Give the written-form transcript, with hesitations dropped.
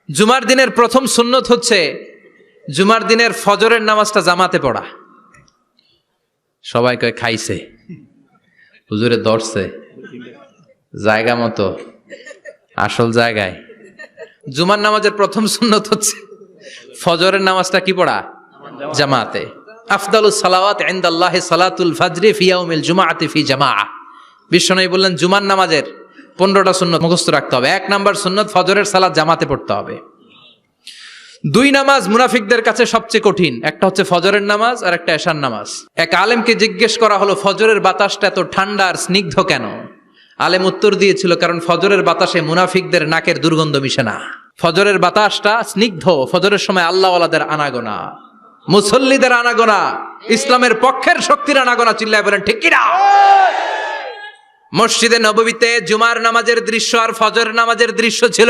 জুমার দিনের প্রথম সুন্নত হচ্ছে জুমার দিনের ফজরের নামাজটা জামাতে পড়া। সবাই কয় খাইছে, হুজুরে ধরছে জায়গা মতো, আসল জায়গায়। জুমার নামাজের প্রথম সুন্নত হচ্ছে ফজরের নামাজটা কি পড়া? জামাতে। আফদালুস সালাওয়াত ইনদাল্লাহি সালাতুল ফাজরি ফি ইয়াউমিল জুমআতি ফি জামাআহ। বিশ্বনবী বললেন জুমার নামাজের 15টা সুন্নত মুখস্থ রাখতে হবে। 1 নাম্বার সুন্নত ফজরের সালাত জামাতে পড়তে হবে। 2 নামাজ মুনাফিকদের কাছে সবচেয়ে কঠিন, একটা হচ্ছে ফজরের নামাজ আর একটা এশার নামাজ। এক আলেমকে জিজ্ঞেস করা হলো ফজরের বাতাসটা এত ঠান্ডা আর স্নিগ্ধ কেন? আলেম উত্তর দিয়েছিল, কারণ ফজরের বাতাসে মুনাফিকদের নাকের দুর্গন্ধ মিশে না। ফজরের বাতাসটা স্নিগ্ধ, ফজরের সময় আল্লাহওয়ালাদের আনাগোনা, মুসল্লিদের আনাগোনা, ইসলামের পক্ষের শক্তির আনাগোনা। চিল্লায় বলেন ঠিক কিনা? মসজিদে নববীতে জুমার নামাজের দৃশ্য আর ফজর নামাজের দৃশ্য ছিল